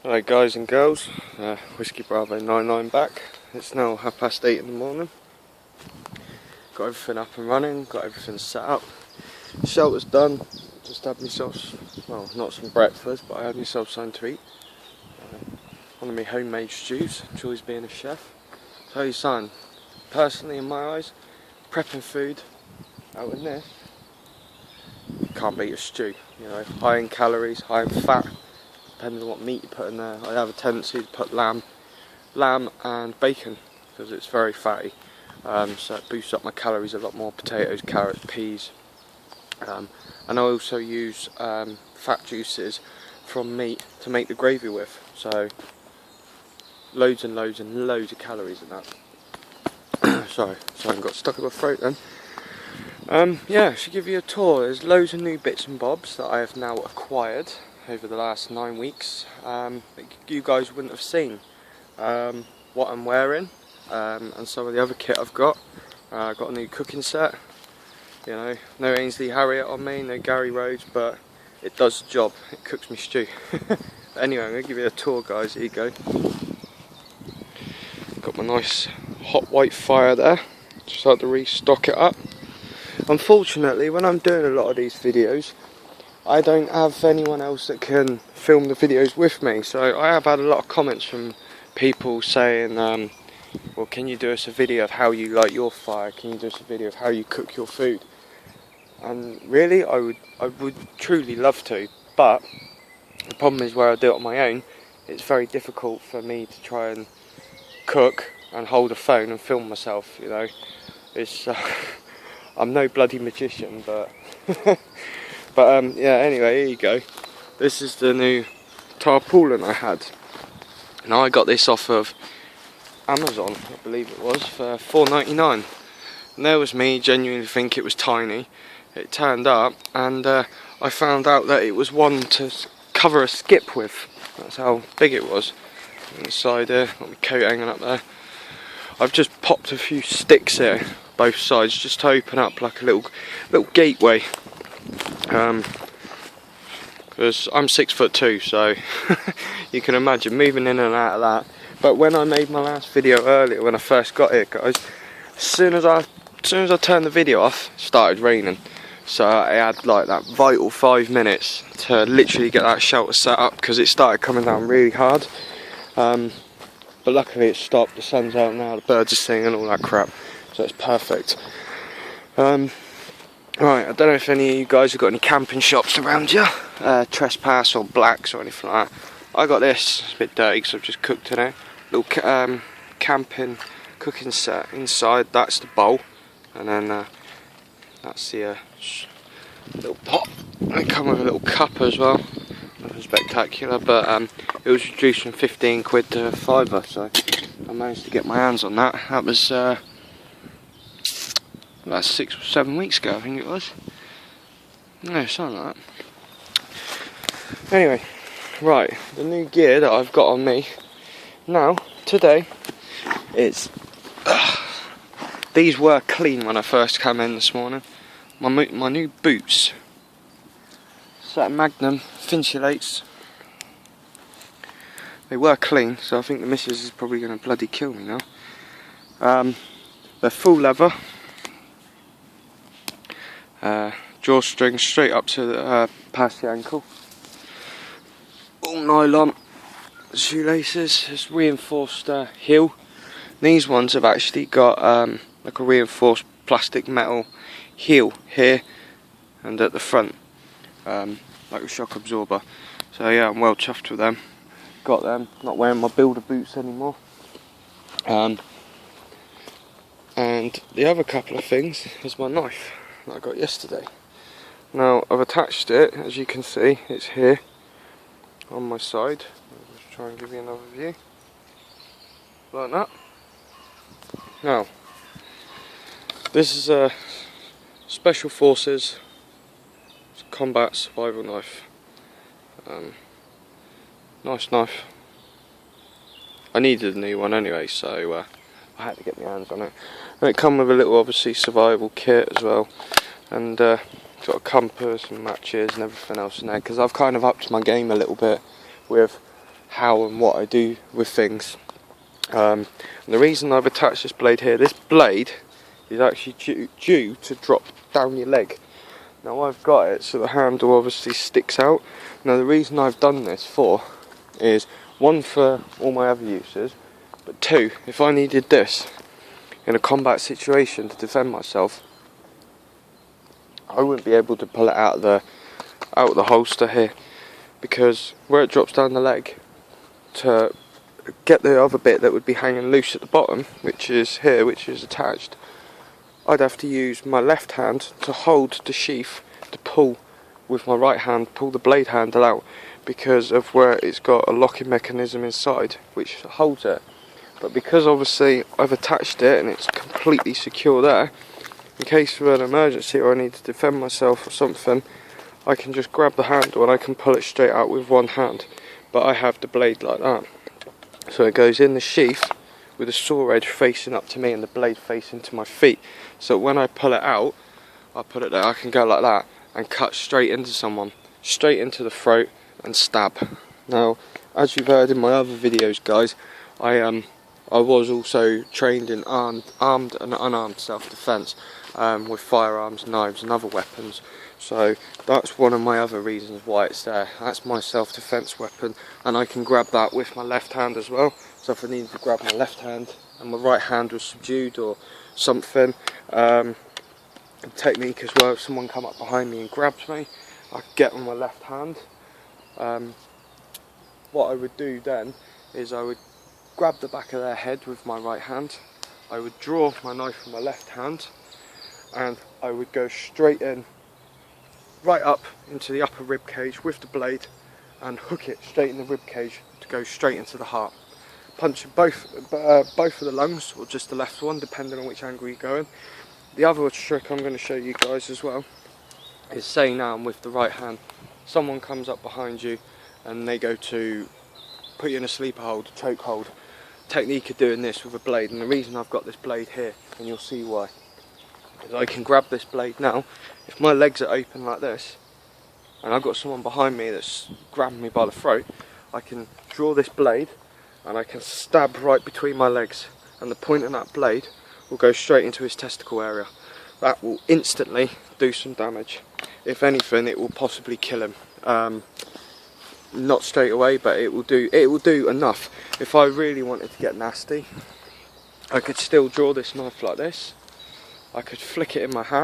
Alright guys and girls, Whiskey Bravo 99 back. It's now 8:30 in the morning. Got everything up and running, got everything set up. Shelter's done, just had myself, well, not some breakfast, but I had myself something to eat. One of my homemade stews, enjoys being a chef. Tell you something, personally in my eyes, prepping food out in this, can't beat a stew. You know, high in calories, high in fat. Depending on what meat you put in there. I have a tendency to put lamb and bacon because it's very fatty, so it boosts up my calories a lot more. Potatoes, carrots, peas, and I also use fat juices from meat to make the gravy with, so loads and loads and loads of calories in that. Sorry, I got stuck in my throat then. Yeah, I should give you a tour. There's loads of new bits and bobs that I have now acquired over the last 9 weeks. You guys wouldn't have seen what I'm wearing and some of the other kit I've got. I've got a new cooking set. You know, no Ainsley Harriet on me, no Gary Rhodes, but it does the job. It cooks me stew. Anyway, I'm going to give you a tour, guys. Here you go. Got my nice hot white fire there. Just had to restock it up. Unfortunately, when I'm doing a lot of these videos, I don't have anyone else that can film the videos with me, so I have had a lot of comments from people saying, well, can you do us a video of how you light your fire, can you do us a video of how you cook your food? And really, I would truly love to, but the problem is where I do it on my own, it's very difficult for me to try and cook and hold a phone and film myself, you know. It's I'm no bloody magician, but But yeah, anyway, here you go. This is the new tarpaulin I had. Now I got this off of Amazon, I believe it was, for $4.99. And there was me genuinely think it was tiny. It turned up and I found out that it was one to cover a skip with. That's how big it was. Inside there, got my coat hanging up there. I've just popped a few sticks here, both sides, just to open up like a little gateway. Because I'm 6'2", so you can imagine moving in and out of that. But when I made my last video earlier, when I first got here, guys, as soon as I turned the video off, it started raining. So I had like that vital 5 minutes to literally get that shelter set up because it started coming down really hard. But luckily it stopped. The sun's out now, the birds are singing, all that crap. So it's perfect. Right, I don't know if any of you guys have got any camping shops around you, Trespass or Blacks or anything like that. I got this, it's a bit dirty because I've just cooked today. Little camping cooking set. Inside, that's the bowl, and then that's the little pot. They come with a little cup as well. Nothing spectacular, but it was reduced from 15 quid to £5, so I managed to get my hands on that. That was about 6 or 7 weeks ago, I think it was. No, something like that. Anyway, right, the new gear that I've got on me now, today, is... these were clean when I first came in this morning. My new boots. Set Magnum Finsulates. They were clean, so I think the missus is probably going to bloody kill me now. They're full leather. Drawstring straight up to the, past the ankle. All nylon shoelaces. It's reinforced heel. These ones have actually got like a reinforced plastic metal heel here and at the front, like a shock absorber. So yeah, I'm well chuffed with them. Got them. Not wearing my builder boots anymore. And the other couple of things is my knife that I got yesterday. Now I've attached it, as you can see, it's here on my side. I'll just try and give you another view. Like that. Now, this is a Special Forces combat survival knife. Nice knife. I needed a new one anyway, so I had to get my hands on it. And it comes with a little, obviously, survival kit as well, and got a compass and matches and everything else in there, because I've kind of upped my game a little bit with how and what I do with things. And the reason I've attached this blade here, this blade is actually due to drop down your leg. Now I've got it so the handle obviously sticks out. Now the reason I've done this is one, for all my other uses, but two, if I needed this in a combat situation to defend myself, I wouldn't be able to pull it out of the holster here, because where it drops down the leg, to get the other bit that would be hanging loose at the bottom, which is here, which is attached, I'd have to use my left hand to hold the sheath to pull with my right hand, pull the blade handle out, because of where it's got a locking mechanism inside which holds it. But because obviously I've attached it and it's completely secure there, in case of an emergency or I need to defend myself or something, I can just grab the handle and I can pull it straight out with one hand. But I have the blade like that, so it goes in the sheath with the saw edge facing up to me and the blade facing to my feet, so when I pull it out, I put it there, I can go like that and cut straight into someone, straight into the throat and stab. Now, as you've heard in my other videos, guys, I was also trained in armed and unarmed self-defense with firearms, knives and other weapons. So that's one of my other reasons why it's there. That's my self-defense weapon, and I can grab that with my left hand as well. So if I needed to grab my left hand and my right hand was subdued or something, technique as well, if someone come up behind me and grabs me, I could get on my left hand. What I would do then is I would grab the back of their head with my right hand, I would draw my knife from my left hand, and I would go straight in, right up into the upper rib cage with the blade, and hook it straight in the rib cage to go straight into the heart. Punching both of the lungs, or just the left one, depending on which angle you're going. The other trick I'm going to show you guys as well is, say now I'm with the right hand, someone comes up behind you and they go to put you in a sleeper hold, a choke hold. Technique of doing this with a blade, and the reason I've got this blade here, and you'll see why, is I can grab this blade now. If my legs are open like this and I've got someone behind me that's grabbing me by the throat, I can draw this blade and I can stab right between my legs, and the point of that blade will go straight into his testicle area. That will instantly do some damage. If anything, it will possibly kill him. Not straight away, but it will do enough. If I really wanted to get nasty, I could still draw this knife like this. I could flick it in my hand.